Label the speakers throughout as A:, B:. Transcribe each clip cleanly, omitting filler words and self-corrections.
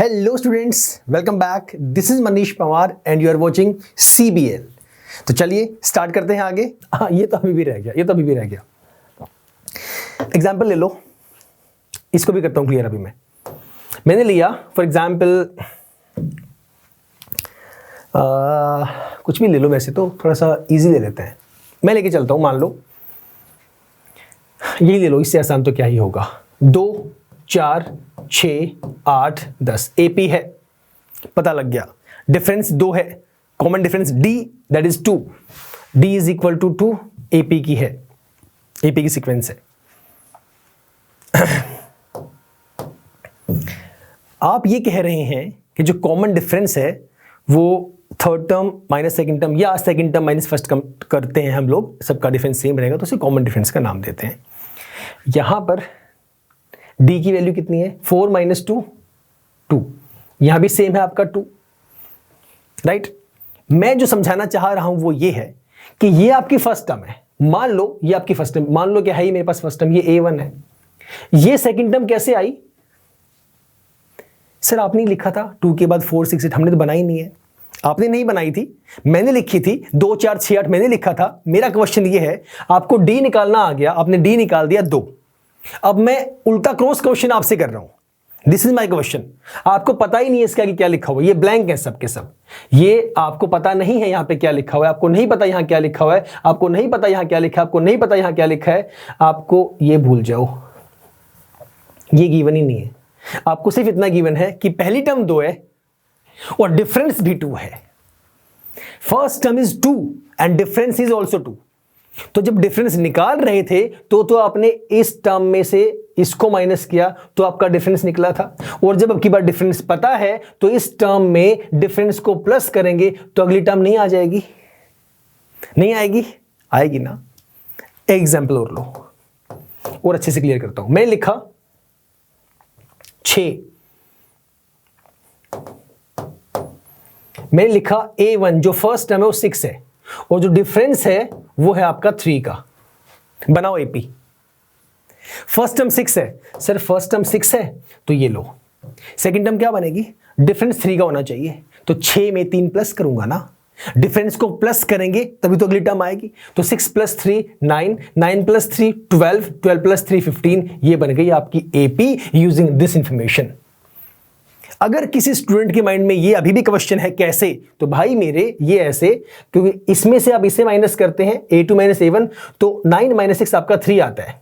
A: Hello students, welcome back. This is Manish Pawar and you are watching CBL। तो चलिए start करते हैं आगे। हाँ, ये तो अभी भी रह गया, एग्जाम्पल ले लो। इसको भी करता हूं क्लियर। अभी मैंने लिया फॉर एग्जाम्पल कुछ भी ले लो, वैसे तो थोड़ा सा इजी ले लेते हैं। मैं लेके चलता हूं, मान लो यही ले लो, इससे आसान तो क्या ही होगा। 2 4 6 8 10 AP है, पता लग गया। डिफरेंस 2 है, common difference D that is 2, D is equal to 2 AP की है, AP की सीक्वेंस है। आप ये कह रहे हैं कि जो कॉमन डिफरेंस है वो third term minus second term या second term minus first term करते हैं हम लोग, सबका डिफरेंस सेम रहेगा तो उसे कॉमन डिफरेंस का नाम देते हैं। यहां पर D की वैल्यू कितनी है? 4 माइनस 2 2, यहां भी सेम है आपका 2, राइट। मैं जो समझाना चाह रहा हूं वो ये है कि ये आपकी फर्स्ट टर्म है। मान लो ये आपकी फर्स्ट टर्म, मान लो क्या है, ये मेरे पास फर्स्ट टर्म, ये A1 है। ये सेकंड टर्म कैसे आई? सर आपने लिखा था 2 के बाद 4 6 8, हमने तो बनाई नहीं है। आपने नहीं बनाई थी, मैंने लिखी थी 2 4 6 8, मैंने लिखा था। मेरा क्वेश्चन ये है, आपको D निकालना आ गया, आपने D निकाल दिया 2। अब मैं उल्टा क्रॉस क्वेश्चन आपसे कर रहा हूं। This is my question. आपको पता ही नहीं है इसका कि क्या लिखा हुआ है, ये ब्लैंक है सब के सब। ये आपको पता नहीं है यहां पे क्या लिखा हुआ है, आपको नहीं पता यहां क्या लिखा हुआ है, आपको नहीं पता यहां क्या लिखा है, आपको नहीं पता यहां क्या लिखा है। आपको ये भूल जाओ, ये गिवन ही नहीं है। आपको सिर्फ इतना गिवन है कि पहली टर्म 2 है और डिफरेंस भी 2 है। First term is 2 and difference is also 2। तो जब डिफरेंस निकाल रहे थे तो आपने इस टर्म में से इसको माइनस किया तो आपका डिफरेंस निकला था। और जब अब की बार डिफरेंस पता है तो इस टर्म में डिफरेंस को प्लस करेंगे तो अगली टर्म नहीं आ जाएगी? नहीं आएगी? आएगी ना। एग्जाम्पल और लो, और अच्छे से क्लियर करता हूं। मैं लिखा 6, मैंने लिखा A1 जो फर्स्ट टर्म है वो 6 है और जो डिफरेंस है वो है आपका 3 का। बनाओ AP। फर्स्ट टर्म 6 है, सर फर्स्ट टर्म 6 है तो ये लो। सेकंड टर्म क्या बनेगी? डिफरेंस 3 का होना चाहिए, तो 6 में 3 प्लस करूंगा ना। डिफरेंस को प्लस करेंगे तभी तो अगली टर्म आएगी। तो 6 प्लस 3 9, 9 प्लस 3 12, 12 प्लस 3 15। ये बन गई आपकी AP यूजिंग दिस इंफॉर्मेशन। अगर किसी स्टूडेंट के माइंड में ये अभी भी क्वेश्चन है कैसे, तो भाई मेरे ये ऐसे, क्योंकि इसमें से आप इसे माइनस करते हैं A2 माइनस A1 तो 9 माइनस 6 आपका 3 आता है।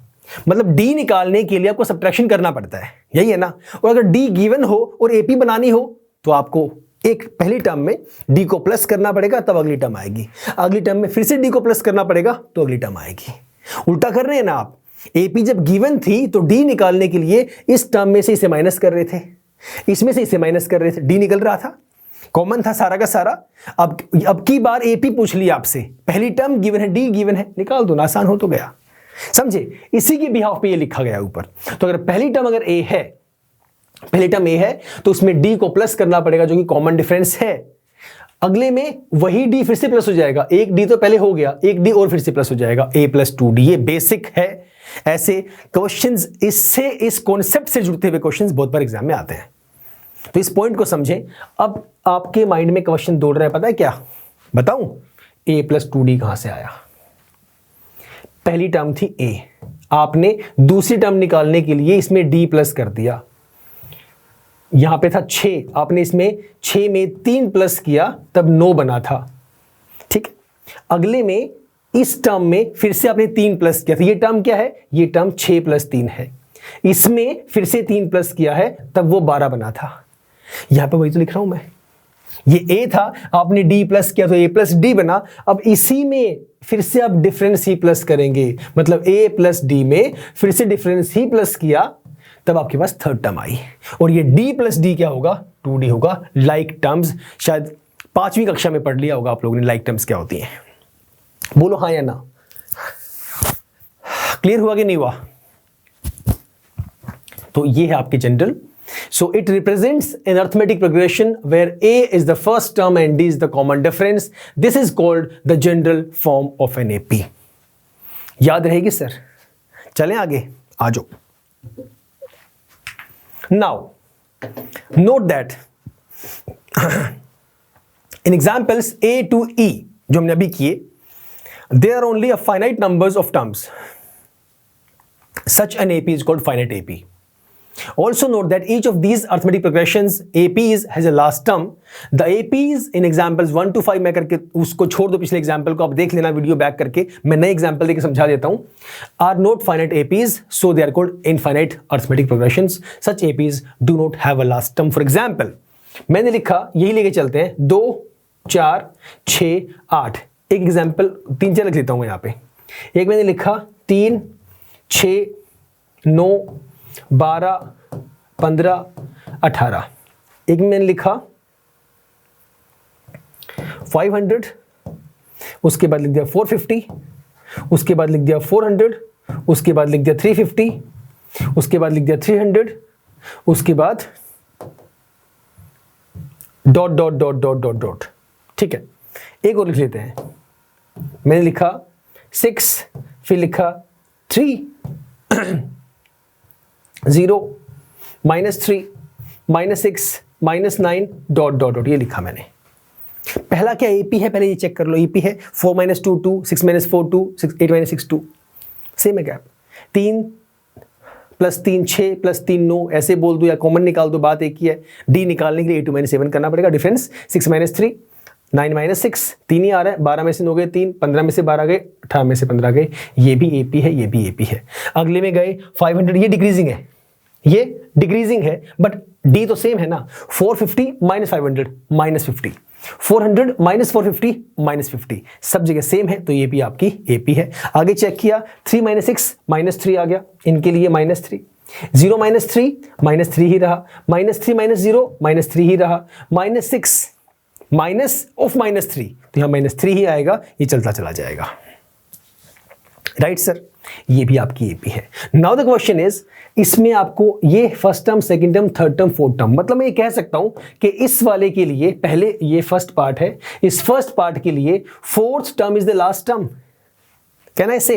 A: मतलब D निकालने के लिए आपको सब्ट्रैक्शन करना पड़ता है, यही है ना। और अगर D गिवन हो और AP बनानी हो तो आपको एक पहली टर्म में D को प्लस करना पड़ेगा तब अगली टर्म आएगी, अगली टर्म में फिर से D को प्लस करना पड़ेगा तो अगली टर्म आएगी। उल्टा कर रहे हैं ना आप। AP जब गिवन थी तो D निकालने के लिए इस टर्म में से इसे माइनस कर रहे थे, इसमें से इसे माइनस कर रहे थे, D निकल रहा था, कॉमन था सारा का सारा। अब की बार AP पूछ लिया आपसे, पहली टर्म गिवन है, D गिवन है, निकाल दो ना, आसान हो तो गया। समझे? इसी के बिहाफ पे ये लिखा गया ऊपर। तो अगर पहली टर्म अगर A है, पहली टर्म A है तो उसमें D को प्लस करना पड़ेगा जो कि कॉमन डिफरेंस है। अगले में वही D फिर से प्लस हो जाएगा, एक D तो पहले हो गया, एक D और फिर से प्लस हो जाएगा, A प्लस 2D। ये बेसिक है। ऐसे क्वेश्चंस, इससे इस कॉन्सेप्ट से जुड़ते हुए क्वेश्चंस बहुत बार एग्जाम में आते हैं, तो इस पॉइंट को समझें। अब आपके माइंड में क्वेश्चन दौड़ रहा है, पता है क्या? बताऊं? A प्लस 2D कहां से आया? पहली टर्म थी A, आपने दूसरी टर्म निकालने के लिए इसमें D प्लस कर दिया। यहां पे था 6, आपने इसमें 6 में 3 प्लस किया तब 9 बना था, ठीक। अगले में इस टर्म में फिर से आपने 3 प्लस किया था। ये टर्म क्या है? ये टर्म 6 प्लस 3 है। इसमें फिर से 3 प्लस किया है तब वो 12 बना था। यहां पे वही तो लिख रहा हूं मैं। ये A था, आपने D प्लस किया तो A प्लस D बना। अब इसी में फिर से आप डिफरेंस ही प्लस करेंगे, मतलब A प्लस D में फिर से डिफरेंस ही प्लस किया तब आपके पास थर्ड टर्म आई। और ये D प्लस D क्या होगा? 2D होगा। लाइक टर्म्स शायद 5वीं कक्षा में पढ़ लिया होगा आप लोगों ने, लाइक टर्म्स क्या होती हैं। बोलो हाँ या ना। क्लियर हुआ कि नहीं हुआ? तो ये है आपके general. So it represents an arithmetic progression where A is the first term and D is the common difference. This is called the general form of an AP. याद रहेगी सर? चलें आगे, आ जाओ। Now note that in examples A to E जो हमने अभी किए, there are only a finite numbers of terms. Such an AP is called finite AP. Also note that each of these arithmetic progressions APs has a last term. The APs in examples 1 to 5 मैं करके उसको छोड़ दो, पिछले example को आप देख लेना वीडियो बैक करके, मैं नए एग्जाम्पल देके समझा देता हूं. Are not finite APs, so they are called infinite arithmetic progressions. Such APs do not have a last term. For example, मैंने लिखा, यही लेके चलते हैं, 2 4 6 8. एक एग्जाम्पल 3 4 लिख लेता हूं मैं यहाँ पे. एक मैंने लिखा 3 6 9 12 15 18. एक मैंने लिखा 500, उसके बाद लिख दिया 450, उसके बाद लिख दिया 400, उसके बाद लिख दिया 350, उसके बाद लिख दिया 300, उसके बाद dot dot dot dot dot dot. ठीक है, एक और लिख लेते हैं. मैंने लिखा 6, फिर लिखा 3 0 -3 -6 -9 डॉट डॉट डॉट. ये लिखा मैंने. पहला क्या AP है, पहले ये चेक कर लो. AP है 4 - 2 2, 6 - 4 2, 8 - 6 2. सेम है गैप. 3 + 3 6 + 3 9, ऐसे बोल दो या कॉमन निकाल दो, बात एक ही है. D निकालने के लिए 8 - 7 करना पड़ेगा. डिफरेंस 6 - 3 9 - 6, 3 ही आ रहा है. 12 में से 9 गए 3, 15 में से 12 गए, 18 में से 15 गए. ये भी AP है, ये भी AP है. अगले में गए 500, ये डिक्रीजिंग है, ये डिक्रीजिंग है, बट D तो सेम है ना. 450 - 500 -50, 400 - 450 -50, सब जगह सेम है, तो ये भी आपकी AP है. आगे चेक किया 3 - 6 -3 आ गया, इनके लिए -3. 0 - 3 -3 ही रहा, -3 - 0 -3 ही रहा, -6 माइनस ऑफ -3, तो यहां -3 ही आएगा, ये चलता चला जाएगा. राइट सर, ये भी आपकी AP है. नाउ द क्वेश्चन इज, इसमें आपको ये first term, second term, third term, fourth term, मतलब मैं ये कह सकता हूं कि इस वाले के लिए पहले ये फर्स्ट पार्ट है, इस फर्स्ट पार्ट के लिए fourth term is the last term. Can I से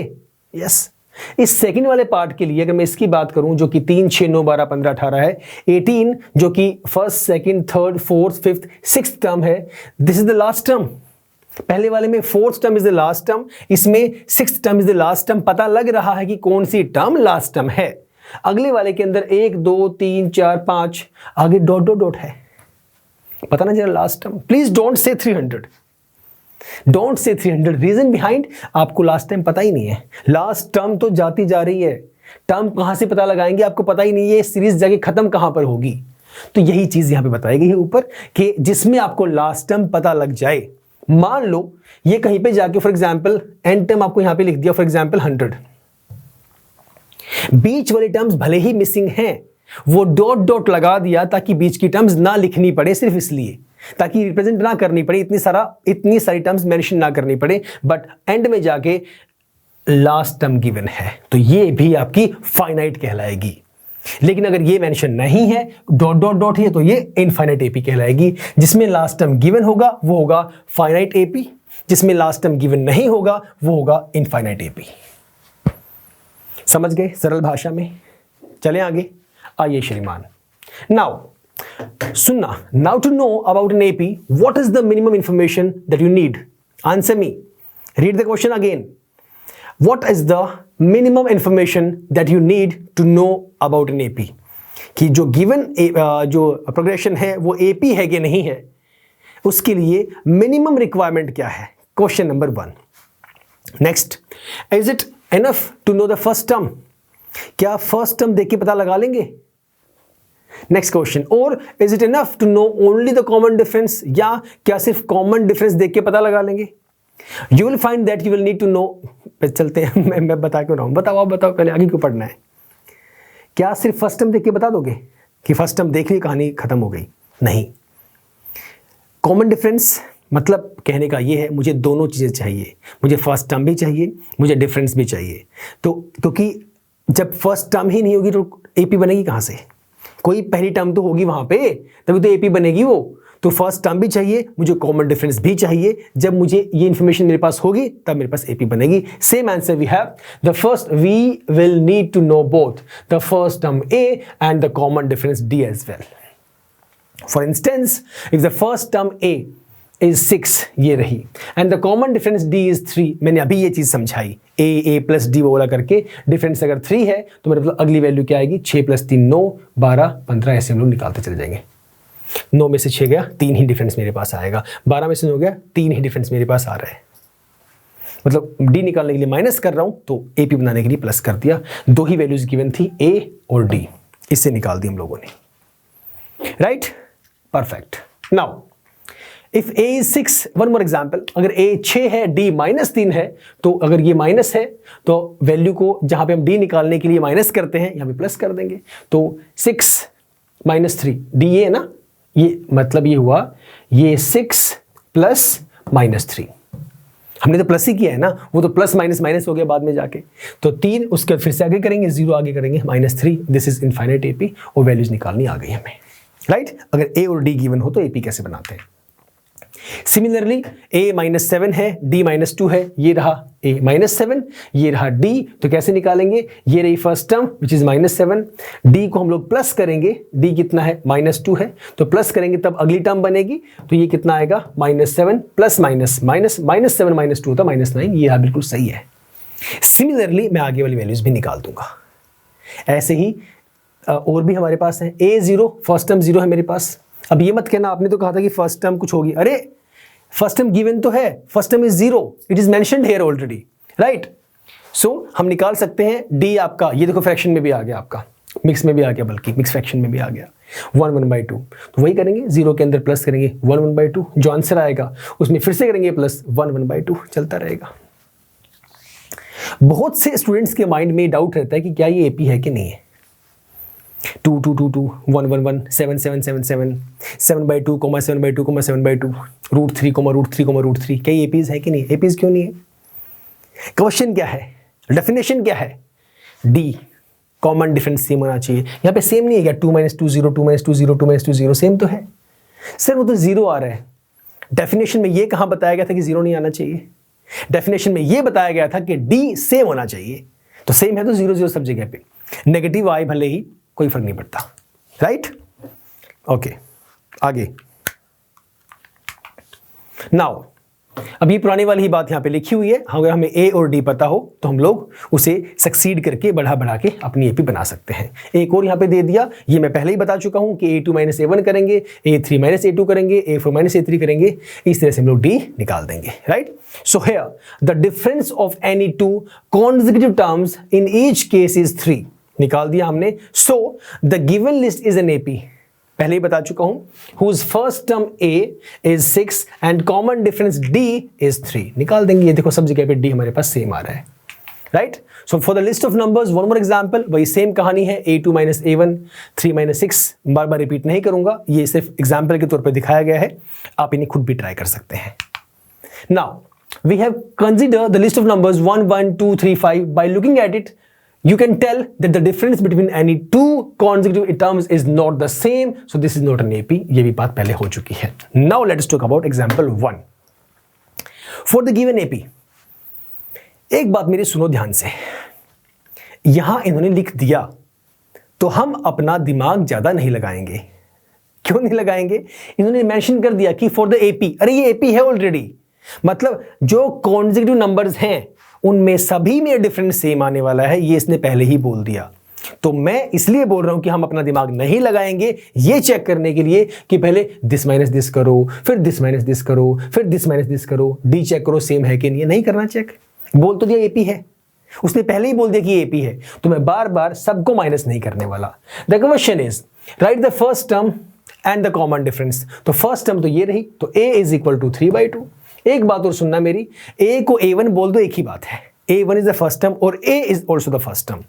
A: यस? इस सेकंड वाले पार्ट के लिए अगर मैं इसकी बात करूं, जो कि 3 6 9 12 15 18 है, 18 जो कि first, second, third, fourth, fifth, sixth term है, this is the last term. पहले वाले में fourth term is the last term, इसमें sixth term is the last term. पता लग रहा है कि कौन सी टर्म लास्ट टर्म है. अगले वाले के अंदर 1 2 3 4 5 आगे डॉट डॉट डॉट है, पता ना जरा last term. Please don't say 300, don't say 300. Reason behind, आपको लास्ट टाइम पता ही नहीं है. लास्ट टर्म तो जाती जा रही है, टर्म कहां से पता लगाएंगे आपको पता ही नहीं है. सीरीज जाके खत्म कहां पर होगी. तो यही चीज यहां पे बताई गई है ऊपर, कि जिसमें आपको लास्ट टर्म पता लग जाए. मान लो ये कहीं पे जाके फॉर एग्जांपल एंड टर्म आपको यहां पे लिख दिया, फॉर एग्जांपल 100. बीच वाले टर्म्स भले ही मिसिंग हैं, वो डॉट डॉट लगा दिया ताकि बीच की टर्म्स ना लिखनी पड़े, सिर्फ इसलिए ताकि रिप्रेजेंट ना करनी पड़े, इतनी सारी टर्म्स मेंशन ना करनी पड़े. बट एंड में जाके लास्ट टर्म गिवन है, तो ये भी आपकी फाइनाइट कहलाएगी. लेकिन अगर ये मेंशन नहीं है, डॉट डॉट डॉट है, तो ये इनफाइनाइट AP कहलाएगी. जिसमें लास्ट टर्म गिवन होगा वो होगा फाइनाइट AP, जिसमें लास्ट टर्म गिवन नहीं होगा वो होगा इनफाइनाइट AP. समझ गए सरल भाषा में? चलें आगे. आइए श्रीमान, नाउ सुनना. Now to know about an AP, what is the minimum information that you need? Answer me. Read the question again. What is the minimum information that you need to know about an AP? कि जो given जो progression है वो AP है कि नहीं है, उसके लिए मिनिमम रिक्वायरमेंट क्या है? Question number 1. Next, is it enough to know the first term? क्या फर्स्ट टर्म देख के पता लगा लेंगे? नेक्स्ट क्वेश्चन, और is it enough to know only the common difference? या क्या सिर्फ कॉमन डिफरेंस देख के पता लगा लेंगे? You will find that you will need to know. चलते हैं, मैं बता क्यों रहा हूं, बताओ आप बताओ, पहले आगे क्यों पढ़ना है? क्या सिर्फ फर्स्ट टर्म देख के बता दोगे कि फर्स्ट टर्म देख ली कहानी खत्म हो गई? नहीं. कॉमन डिफरेंस मतलब कहने का ये है, मुझे दोनों चीज़ें चाहिए, मुझे फर्स्ट टर्म भी चाहिए, मुझे डिफरेंस भी चाहिए. तो क्योंकि जब फर्स्ट टर्म ही नहीं होगी तो AP बनेगी कहाँ से? कोई पहली टर्म तो होगी वहाँ पे, तभी तो AP बनेगी वो. तो फर्स्ट टर्म भी चाहिए, मुझे कॉमन डिफरेंस भी चाहिए. जब मुझे ये इंफॉर्मेशन मेरे पास होगी तब मेरे पास AP बनेगी. Same answer we have. The first we will need to know both the first term A and the common difference D as well. For instance if the first term a is 6, ये रही, and the common difference d is 3, मैंने अभी ये चीज समझाई, a plus d बोला करके, difference अगर 3 है तो मेरे मतलब अगली वैल्यू क्या आएगी, 6 + 3 9, 12 15, ऐसे हम लोग निकालते चले जाएंगे। 9 में से 6 गया, 3 ही डिफरेंस मेरे पास आएगा, 12 में से 9 गया, 3 ही डिफरेंस मेरे पास आ रहा है, मतलब d निकालने के लिए माइनस कर रहा हूं तो AP बनाने के लिए प्लस कर दिया। 2 ही वैल्यूज गिवन थी, a और d, इससे निकाल दी हम लोगों ने, right, perfect. Now if a is 6, one more example, अगर a 6 है, d -3 है, तो अगर ये माइनस है तो वैल्यू को जहां पे हम d निकालने के लिए माइनस करते हैं यहां पे प्लस कर देंगे, तो 6 - 3 d, ये है ना, ये मतलब ये हुआ, ये 6 + -3, हमने तो प्लस ही किया है ना, वो तो प्लस माइनस माइनस हो गया बाद में जाके, तो 3 उसके फिर से आगे करेंगे, 0 आगे करेंगे, -3, दिस इज इनफाइनाइट AP, और वैल्यूज निकालनी आ गई हमें, राइट। अगर a और d गिवन हो तो AP कैसे बनाते हैं। सिमिलरली a -7 है, d -2 है, ये रहा a -7, ये रहा d, तो कैसे निकालेंगे, ये रही first term which is -7, d को हम लोग प्लस करेंगे, d कितना है, -2 है, तो प्लस करेंगे तब अगली टर्म बनेगी, तो ये कितना आएगा, -7 प्लस माइनस माइनस, -7 -2 होता -9, ये बिल्कुल सही है। सिमिलरली मैं आगे वाली वैल्यूज भी निकाल दूंगा, ऐसे ही और भी हमारे पास है, a 0, फर्स्ट टर्म 0 है मेरे पास। अब ये मत कहना आपने तो कहा था कि फर्स्ट टर्म कुछ होगी, अरे फर्स्ट टर्म गिवन तो है, first term is 0, it is mentioned here already, right. सो हम निकाल सकते हैं d आपका, ये देखो फ्रैक्शन में भी आ गया आपका, मिक्स में भी आ गया, बल्कि मिक्स फ्रैक्शन में भी आ गया, 1 1/2, तो वही करेंगे, 0 के अंदर प्लस करेंगे 1 1/2, जो आंसर आएगा उसमें फिर से करेंगे प्लस 1 1/2, चलता रहेगा। बहुत से स्टूडेंट्स के माइंड में डाउट रहता है कि क्या ये AP है कि नहीं है। 2 2 2 2 1 1 1 7 7 7 7 7/2, 7/2, 7/2, √3, √3, क्या ये APs है कि नहीं, APs क्यों नहीं है। क्वेश्चन क्या है, डेफिनेशन क्या है, D कॉमन डिफरेंस सेम होना चाहिए, यहाँ पे सेम नहीं है क्या, 2 - 2 0, 2 - 2 0, 2 - 2 0, सेम तो है सर, वो तो 0 आ रहा है। डेफिनेशन में ये कहाँ बताया गया था कि 0 नहीं आना चाहिए, डेफिनेशन में ये बताया गया था कि D सेम होना चाहिए, तो सेम है तो 0 0 सब जगह पे, नेगेटिव आए भले ही कोई फर्क नहीं पड़ता, राइट। ओके, आगे नाउ, अब ये पुरानी वाली ही बात यहां पे लिखी हुई है, अगर हमें a और d पता हो तो हम लोग उसे सक्सीड करके बढ़ा के अपनी AP बना सकते हैं। एक और यहां पे दे दिया, ये मैं पहले ही बता चुका हूं कि a2 - a1 करेंगे, a3 - a2 करेंगे, a4 - a3 करेंगे, इस तरह से हम लोग d निकाल देंगे, right. So here the difference of any two consecutive terms in each case is 3, निकाल दिया हमने। So the given list is an AP, पहले ही बता चुका हूं, whose first term a is 6 and common difference d is 3, निकाल देंगे। ये देखो सब जगह पे d हमारे पास सेम आ रहा है, right. So for the list of numbers one more example, वही सेम कहानी है, a2 - a1, 3 - 6, बार बार रिपीट नहीं करूंगा, ये सिर्फ एग्जांपल के तौर पर दिखाया गया है, आप इन्हें खुद भी ट्राई कर सकते हैं। Now we have consider the list of numbers 1 1 2 3 5, by looking at it you can tell that the difference between any two consecutive terms is not the same, so this is not an AP, ये भी बात पहले हो चुकी है। Now let us talk about example 1 for the given AP। एक बात मेरी सुनो ध्यान से, यहां इन्होंने लिख दिया तो हम अपना दिमाग ज्यादा नहीं लगाएंगे। क्यों नहीं लगाएंगे, इन्होंने मेंशन कर दिया कि फॉर द AP, अरे ये AP है ऑलरेडी, मतलब जो कॉन्सेक्यूटिव नंबर्स हैं उनमें सभी में डिफरेंस सेम आने वाला है, ये इसने पहले ही बोल दिया। तो मैं इसलिए बोल रहा हूं कि हम अपना दिमाग नहीं लगाएंगे ये चेक करने के लिए कि पहले दिस माइनस दिस करो, फिर दिस माइनस दिस करो, फिर दिस माइनस दिस करो, D चेक करो सेम है कि नहीं करना चेक। बोल तो दिया AP है, उसने पहले ही बोल दिया कि AP है, तो मैं बार बार सबको माइनस नहीं करने वाला। The question is right the first term and the common difference, तो फर्स्ट टर्म तो ये रही, तो a इज इक्वल टू 3/2। एक बात और सुनना मेरी, a को a1 बोल दो, एक ही बात है, a1 is the first term और a is also the first term.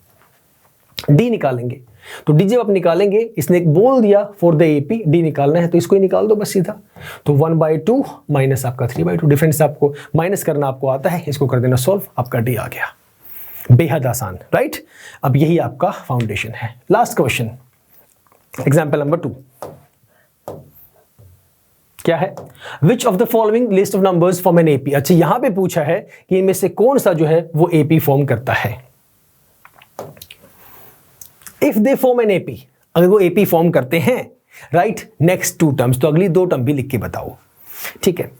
A: d निकालेंगे, तो d जब आप निकालेंगे, इसने बोल दिया फॉर द AP d निकालना है, तो इसको ही निकाल दो बस सीधा, तो 1/2 माइनस आपका 3/2, डिफरेंस आपको माइनस करना आपको आता है, इसको कर देना सॉल्व, आपका d आ गया, बेहद आसान, राइट। अब यही आपका फाउंडेशन है। लास्ट क्वेश्चन, एग्जाम्पल नंबर 2 क्या है, which of the following list of numbers form an AP। अच्छा, यहां पे पूछा है कि इनमें से कौन सा जो है वो AP फॉर्म करता है। If they form an AP, अगर वो AP फॉर्म करते हैं राइट। नेक्स्ट 2 टर्म्स, तो अगली 2 टर्म भी लिख के बताओ। ठीक है,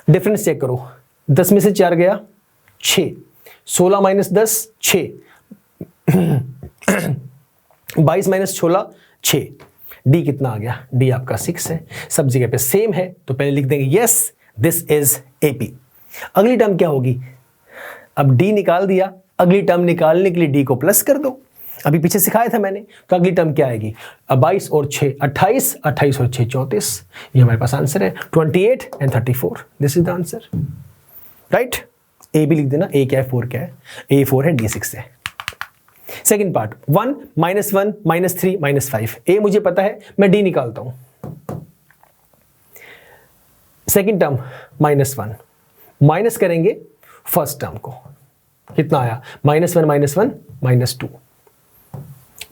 A: डिफरेंस चेक करो। 10 में से 4 गया 6, 16 माइनस 10 6, 22 माइनस 16 6। डी कितना आ गया? डी आपका 6 है। सब जगह पे सेम है तो पहले लिख देंगे यस दिस इज एपी। अगली टर्म क्या होगी? अब डी निकाल दिया, अगली टर्म निकालने के लिए डी को प्लस कर दो, अभी पीछे सिखाया था मैंने। तो अगली टर्म क्या आएगी? अब 22 और 6 28, 28 और 6 34। ये हमारे पास आंसर है 28 and 34। This is the answer, right. A भी लिख देना, ए क्या है 4 क्या है? ए 4 है, डी 6 है। Second part 1 -1 -3 -5। ए मुझे पता है, मैं डी निकालता हूं। सेकेंड टर्म -1 माइनस करेंगे फर्स्ट टर्म को, कितना आया? -1 -2।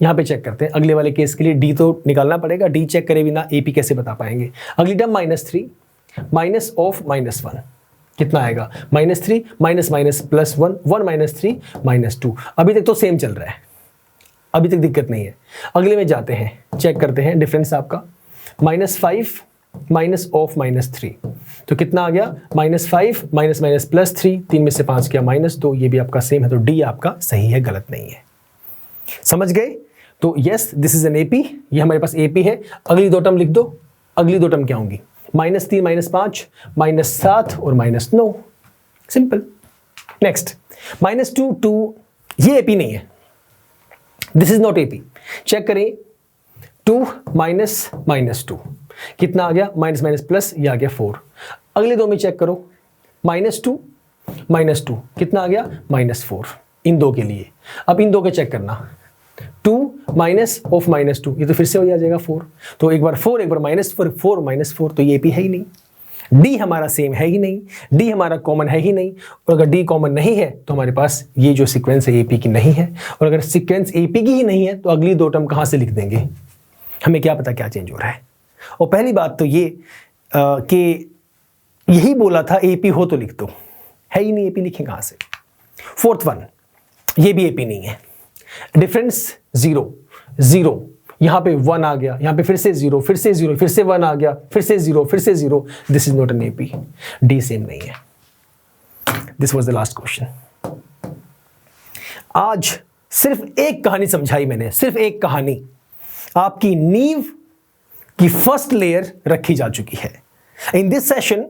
A: यहां पे चेक करते हैं अगले वाले केस के लिए। डी तो निकालना पड़ेगा, डी चेक करे बिना एपी कैसे बता पाएंगे? अगली टर्म -3 माइनस ऑफ -1 कितना आएगा? -3 माइनस माइनस प्लस 1 1 -3 -2। अभी तक तो सेम चल रहा है, अभी तक दिक्कत नहीं है। अगले में जाते हैं, चेक करते हैं डिफरेंस आपका। -5 माइनस ऑफ -3 तो कितना आ गया? -5 माइनस माइनस प्लस 3, 3 में से 5 किया -2। ये भी आपका सेम है, तो डी आपका सही है, गलत नहीं है। समझ गए? तो yes this is an AP, ये हमारे पास एपी है। अगली 2 टर्म लिख दो। अगली 2 टर्म क्या होंगी? -3 -5 -7 और -9। सिंपल। नेक्स्ट -2 2, ये एपी नहीं है, this is not AP. Check करें 2 -2 कितना आ गया? माइनस माइनस प्लस, ये आ गया 4। अगले 2 में चेक करो, -2 -2 कितना आ गया? -4। इन 2 के लिए अब इन 2 के चेक करना। 2 माइनस ऑफ -2, ये तो फिर से हो जाएगा 4। तो एक बार 4 एक बार -4, 4 -4, तो ये भी है ही नहीं। डी हमारा सेम है ही नहीं, डी हमारा कॉमन है ही नहीं। और अगर डी कॉमन नहीं है तो हमारे पास ये जो सीक्वेंस है एपी की नहीं है। और अगर सीक्वेंस एपी की ही नहीं है तो अगली 2 टर्म कहाँ से लिख देंगे? हमें क्या पता क्या चेंज हो रहा है। और पहली बात तो ये कि यही बोला था एपी हो तो लिख दो, है ही नहीं एपी, लिखें कहाँ से? फोर्थ वन, ये भी एपी नहीं है। डिफरेंस 0 0, यहां पे 1 आ गया, यहां पे फिर से 0 फिर से 0 फिर से 1 आ गया, फिर से 0 फिर से 0। This is not an AP, D same नहीं है। This was the last question. आज सिर्फ एक कहानी समझाई मैंने, सिर्फ एक कहानी। आपकी नींव की फर्स्ट लेयर रखी जा चुकी है। इन दिस सेशन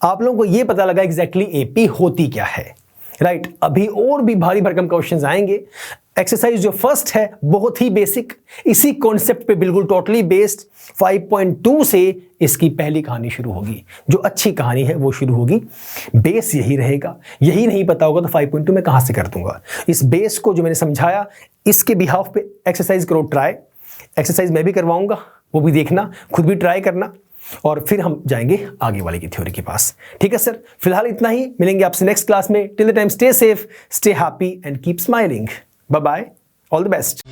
A: आप लोगों को यह पता लगा एग्जैक्टली एपी होती क्या है, राइट। अभी और भी भारी भरकम क्वेश्चंस आएंगे। एक्सरसाइज जो फर्स्ट है बहुत ही बेसिक, इसी कॉन्सेप्ट पे बिल्कुल टोटली बेस्ड। 5.2 से इसकी पहली कहानी शुरू होगी, जो अच्छी कहानी है वो शुरू होगी। बेस यही रहेगा, यही नहीं पता होगा तो 5.2 में कहां से कर दूंगा। इस बेस को जो मैंने समझाया इसके बिहाफ पे एक्सरसाइज करो, ट्राई। एक्सरसाइज मैं भी करवाऊंगा, वो भी देखना, खुद भी ट्राई करना, और फिर हम जाएंगे आगे वाले की थ्योरी के पास। ठीक है सर, फिलहाल इतना ही, मिलेंगे आपसे नेक्स्ट क्लास में। Till the time stay safe, stay happy and keep smiling. Bye bye, all the best.